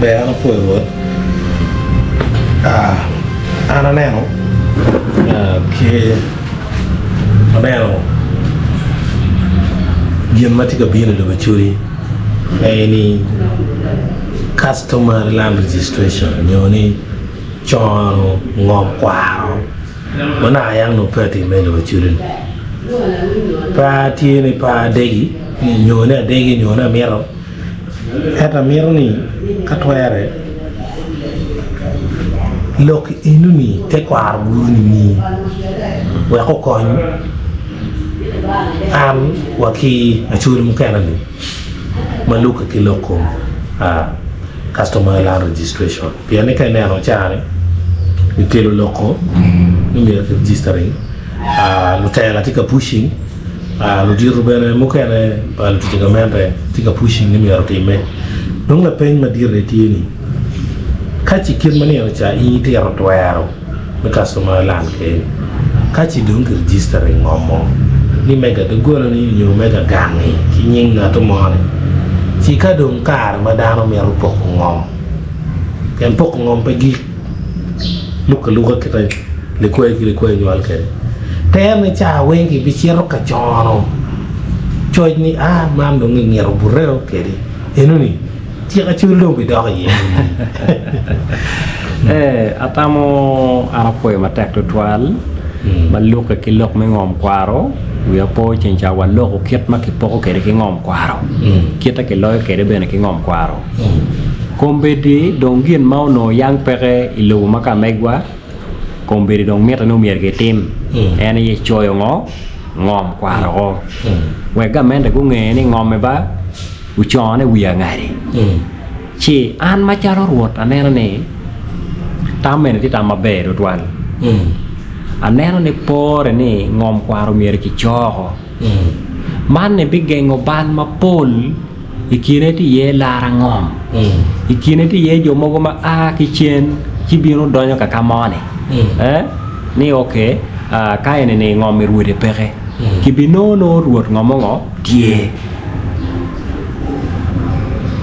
bene poi ruot ananeno che ananeno gien mati ka bine do churi any customer land registration nyoni chono ngom kwaro mana yang no pati me do churi pati ni pa degi ni nyona mero eta mero ni katwere lok inuni te kwar buni ni we ko kon am waki achuri mukana ni maluka kiloko customer land registration piane ka neno chane ikelo loko numero registering lutela tika pushing lu diru bene mukana lu tika mente tika pushing numero time dong la pen ma dire tieni kachi kirmani ya cha ite ya rotwaro me customer land ke kachi dong registering ngomo ni mega de gola ni nyu mega gangi kinying na to mone si ka dong kar madano me rupo ngom ken pok ngom pegi luka kita le koy nyol ke tem ni cha wengi bi chiro ka jono choj ni mam dong ngi ro bureo ke di enuni ti ka chulo bi do ye atamo arapoy matek to twal maluka kilok me ngom kwaro we apo chencha wa loko kiet makipoko kere ki ngom kwaro kieta ke loyo kere bene ki ngom kwaro kombedi dongien mau no yang pere ilu maka megwa kombedi dong meta no mier ke tim ene ye choyo ngom kwaro we ga mende ku nge ni ngom me ba uchone wiya ngari chi an macharo ruot anena ne tamen ti tamabe do twan aneno ne pore ni ngom kwaro mier ki choho man ne bigengo ban mapol ikine ti ye lara ngom ikine ti ye jomo go ma ki chen ki biro donyo ka kamane ni okay ka ene ne ngom mi rude pere ki bino no ruot ngomongo tie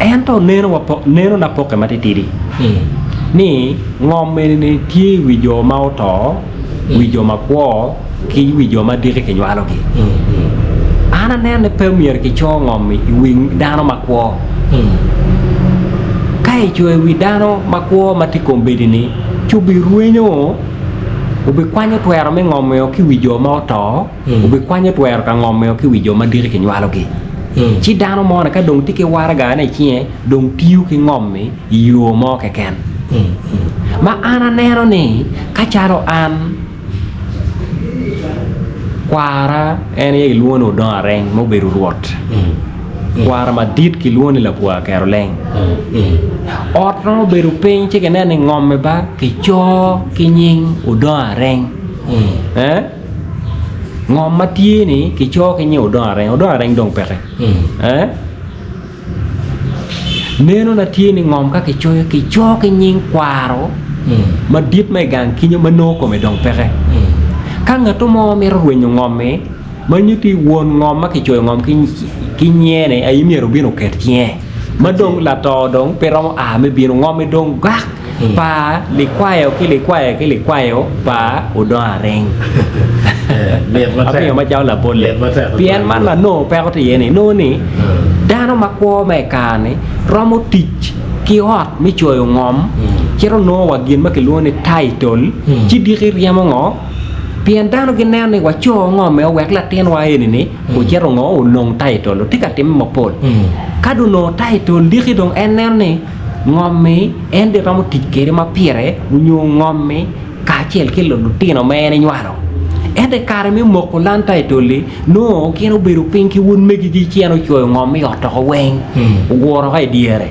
ento neno na poke matitiri ni ngom ni tie wijo mauto wijo makwo ki wijo madire ke nywalo ki ana nene premier ki chongo mi wing dano makwo kai chwe wi dano makwo matikombedi ni chubi ruenyo ubi kwanyo twero me ngomeo ki wijo maoto ubi kwanyo twero ka ngomeo ki wijo madire ke nywalo ki chi dano mo na ka dong tike waraga na chie dong tiu ki ngomi yo mo ke ken ma ana nero ni kacharo an kwara ene ye luono don areng mo beru ruot kwara ma dit ki luoni la bua keroleng ot no beru pin che kene ne ngome ba ki cho ki nying udon areng ngom matie ni ki cho ki nying udon areng dong pere neno na tie ni ngom ka ki cho ki nying kwaro ma dit me gang kinyo mano ko me dong pere kanga to mo mero wenyo ngome manyuti won ngom ma ki choy ngom ki nyene ay mero bino ket tie madong la to dong pero me bino ngome dong gak pa li kwayo pa udon areng api ma jaw la bolle pien man la no pe ko tie ni no ni dano makwo me kane romo tich ki hot mi choy ngom chero no wa gin ma ki luoni title chi diri riamo ngo pian dano gineo ni wacho ngome wek la tien wa ni ko chero ngo unong title tika tim mopol kadu no title diri dong enen ni ngome ende ramu tikere ma pire unyo ngome ka chel kilo lutino me ni nywaro ende kare mi moko lan title no kino beru pinki won megi ji chieno choy ngome yoto weng woro hay diere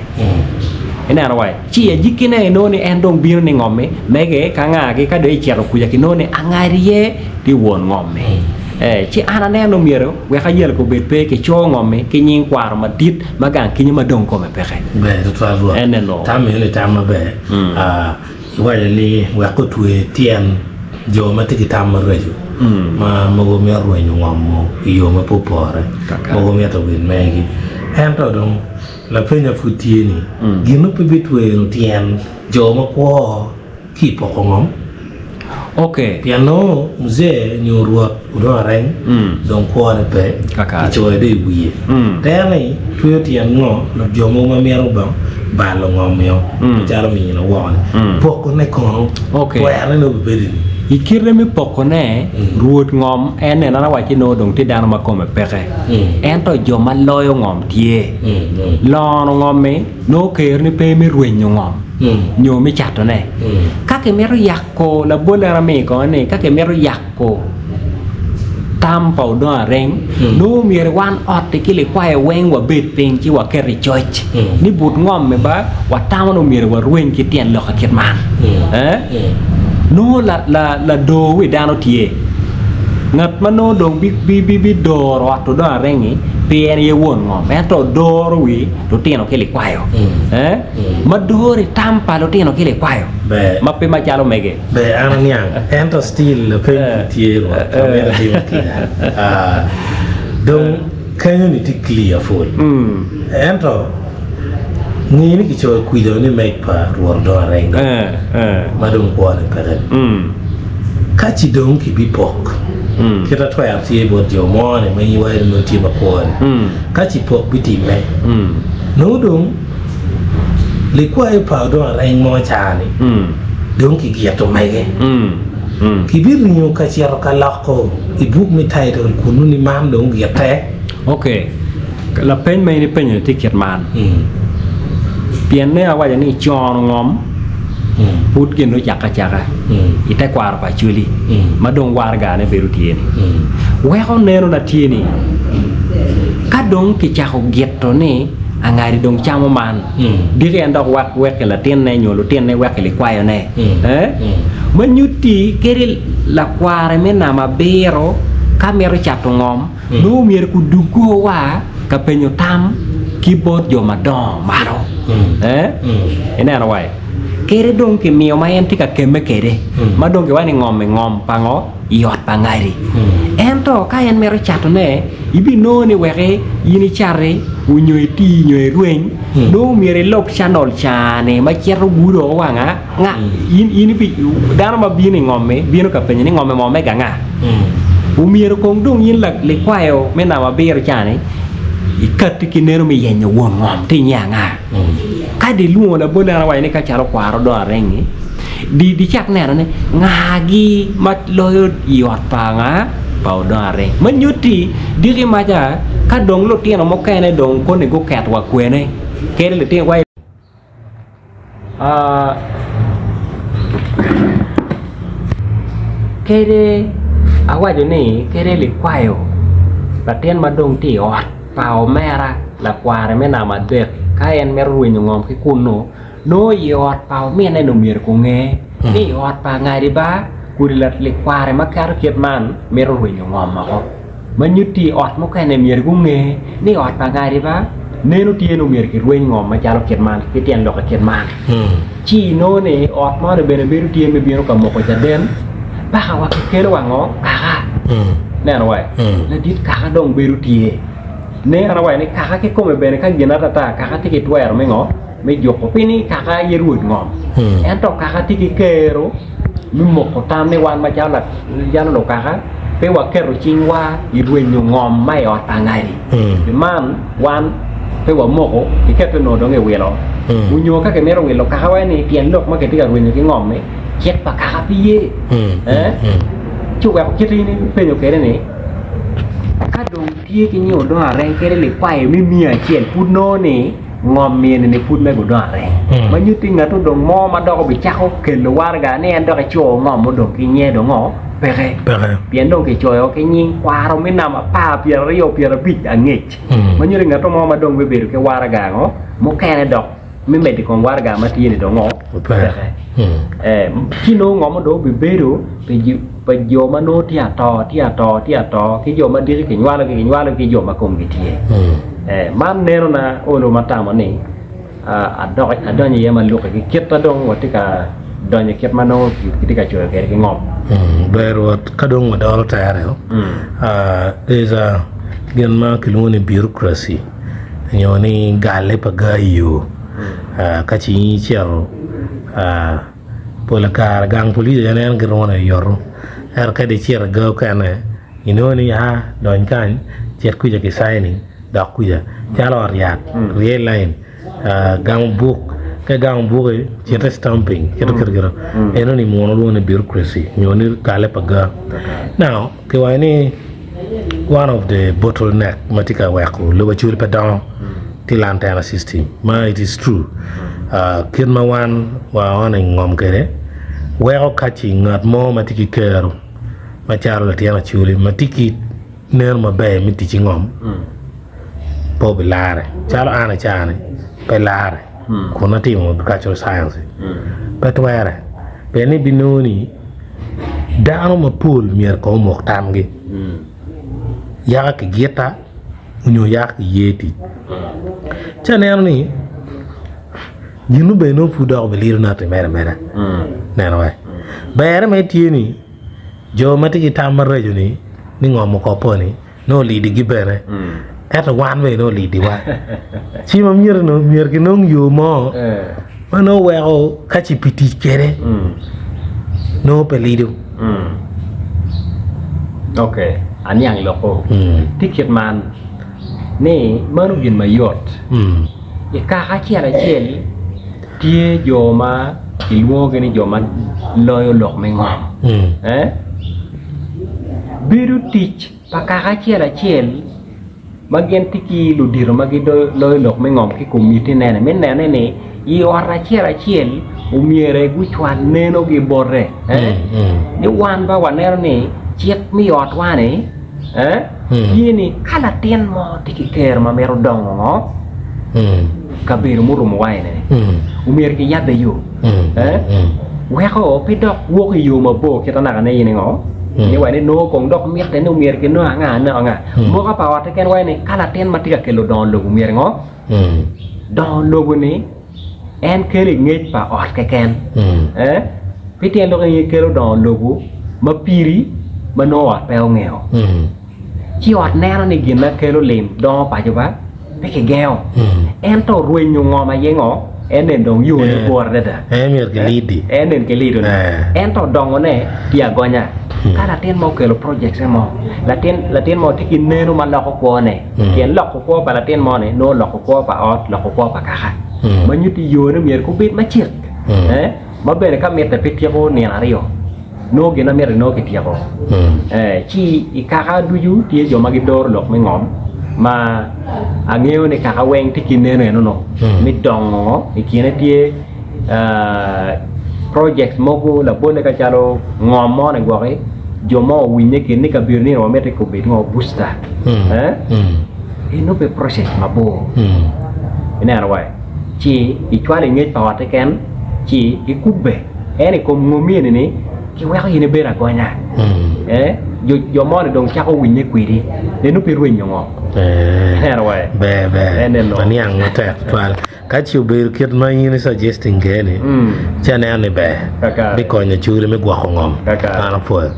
ena rawai chi ya jikine no ni endong biro ni ngome mege kanga ki ka do chero kuya ki no ni angarie di won ngome chi ana ne no miro we ka yel ko bepe ke cho ngome ki nyin kwar ma dit magang ki nyima dong ko me pexe be to fa ro eneno tamele tamabe wale li we ko tuwe tien jo matiki tamarejo ma mogo mi arwenyo ngom yo ma popore mogo mi to win megi ento dong la penya futieni gino pe bitwero tien joma ko ki pokongom okay piano mzee nyorwa udoreng don ko ne pe Kaka. ki choy de wiye tani tuyo tien ngo na joma ma mero ba lo ngom yo jaro mi no won poko ne kono Okay. to ya no bedini ikirre mi pokone ruot ngom ene na wachi no dong ti dano makome peke ento joma loyo ngom tie lono ngome no ker ni pe mi rwenyo ngom nyo mi chato ne kake mero yakko la bola rame ko ne kake mero yakko tampa do reng no mi wan ot ki le kwae weng wa bet ping chi wa keri choch ni but ngom me ba wa tamano mi wa rwen ki tien lo ka ket man no la do we dano tie ngat mano dong bi do ro to do rengi pien ye won ngom ento do wi to tieno ke le kwayo ma do ri tampa lo tieno ke le kwayo be ma pe ma chalo mege be ananyang ento still le pe tie ro kamera di makina donc kanyo ni ti clear full ento ni ki cho kuido ni make pa ruor do renga madong ko ne pere kachi dong ki bi pok kita to ya tie bo dio mo ne mai wa no ti ma ko kachi pok bi ti me no dong le kwa e pa do reng mo cha ni dong ki gi to mai ge ki bi rinyo ka chi ro ka la ko i buk mi tai do kunu ni mam dong gi te okay la pen mai ni pen ti ket man pien ne awa ni chon ngom put gen no chaka ite kwar pa chuli madong warga ne beru tieni we ko neno na tieni ka dong ki chako getto ni angari dong chamo man dire ndok wak wek la ten ne nyolo ten ne wek le kwayo ne manyuti keril la kware me na mabero kamero chato ngom no mier ku dugo wa ka penyo tam keyboard yo madong maro ene ana wai kere dong ke mio ma enti ka keme kere ma dong ke wani ngom pango yot pangari ento ka en mero chato ne ibi no ni were yini chare unyoy ti nyoy rueng no miere lok channel chane ma chero buro wanga nga ini bi dano ma bini ngome bino ka penye ni ngome mo mega nga umiero kong dong yin lak le kwayo mena ma bero chane ikat ki nero mi yenyo won ngom ti nyanga ka di luo la bola wa ni ka charo kwaro do rengi di chak nero ne ngagi mat loyo yot panga pau do re menyuti diri maja ka dong lo tieno mo kene dong ko ne go kat wa kwene kere le tien wa kere awajo ni kere le kwayo patien madong ti ot pao mera la kware mena madek kaen meru nyongom ki kuno no yot pao mena no mir ko nge ni yot pa ngari ba kurilat le kware makar kiet man meru nyongom ma ko manyuti ot mo kene mir ko nge ni ot pa ngari ba nenu tieno mir ki rueny ngom ma jalo kiet man ki tien lo ka kiet man chi no ne ot mo de bene beru tien me biro ka mo ko jaden ba ka wa kero wango kaka ne no wai la dit kaka dong beru tie ne ana wai ne kaka ke come bene ka gina tata kaka tiki twer me ngo me joko pini kaka yeru ngom ento kaka tiki kero mi moko tam ne wan ma jala jana lo kaka pe wa kero chingwa yeru ngom mai ot pangai di man wan pe wa moko iketo no do nge welo unyo ka ke mero welo kaka wai ni tien lok ma ke tika ruenyo ki ngom me ket pa kaka piye chuwa kiti ni penyo kere ni kadong tie ki nyo do areng kere le kwae mi mia chien put no ni ngom mien ni put me go do areng ma nyuti ngato dong mo ma do ko bi chako ke lo warga ne ando ka cho ngom mo do ki nye do ngo pere pien dong ke cho yo ke nyin kwaro mi na ma pa pia rio pia bi angech ma nyuri ngato mo ma dong be beru ke warga ngo mo kere do mi medi kon warga ma tieni do ngo pere kino ngom do be beru pe yo ma no tia to ki yo ma diri ki nywalo ki yo ma kom gitie man nero na olo matama ni adonye yema luka ki ketta dong watika donye ket mano kitika choyo kere ki ngom bero kadong madal tayare there's a gen ma kilone bureaucracy nyoni gale pagayo kachi chero polakar gang police janen grona yor ka de chero go kana inoni ha don kan cher kuja ke signing da kuja chalo riak real line gang book ka gang book cher stamping cher kirgiro enoni mono lo ne bureaucracy nyoni gale paga now ke wani one of the bottleneck matika wako lo bachul padon tilantana system ma it is true kirma wan wa on ngom kere weko kachi ngat mo matiki kero ma charo la tiana chuli matiki ner ma be miti ci ngom po be lare chalo ana chane pe lare ko na timo cultural science but where be ni binoni daano ma pool mier ko mo tamgi ya ka geta unyo ya ka yeti chane ni jinu be no fuda be liru na te mera nena way bayara me tieni jo matiki tamar rejo ni ngom ko poni no lidi gibere eta wan we no lidi wa chi ma mier ki nong yo mo mano weo kachi piti kere no pelido okay ani yang loko tiket man ni manu gin mayot e ka chiara cheli tie jo ma ilwo gani jo man loyo lok me ngom biru tich pakaka chiel magen tiki lu diro magi do loy lok me ngom ki community nene men nene ni I ora chiel umiere gu chwan neno gi borre ni wan ba wanero ni chiek mi ot wane yini kala ten mo tiki ker ma mero dongo kabir murum waine umiere ki yabe yo weko pidok wo ki yo mabo kita na ne yini ngo ni wani no kong dok miet te no mier ke no nga mo ka pa wat ken wani kala ten matika kelo don lo mier ngo don lo ni en kele ngej pa ot ke ken pitien lo ngi kelo don lo ma piri ma no wat pe ngeo chi ot ne no ni gin na kelo lim don pa ju ba pe ke geo en to ruin nyu ngo ma ye ngo en den dong yu ni bor da mier ke lidi en den ke lido en to dong ne dia gonya kada ten mau ke lo project mo la ten mau tiki nenu man la ko ne ken la ko pa la ten mo ne no la ko pa ot la ko pa ka ma nyuti yo ne mier ko bit ma chik ma bene ka meta piti ko ne na rio no ge na mer no ke ti ko chi I ka du yu ti jo ma gi dor lok me ngom ma angeo ne ka weng tiki nenu no mi dong I kine ti project mogu la bone ka chalo ngom mo ne gore jomo winye ke ni ka birni no mete ko be ngo booster no pe process mabo ina rawai chi I chwale ngej pa wate ken chi I kubbe ene ko ngomi ni ki wa yine be ra gonya yo mo ne dong cha ko winye kwiri ne no pe ruin ngo ina rawai be ani ang ta twal kachi uber kit ma yini suggesting gene chane ane be bi ko nya churi me gwa ngom ana foi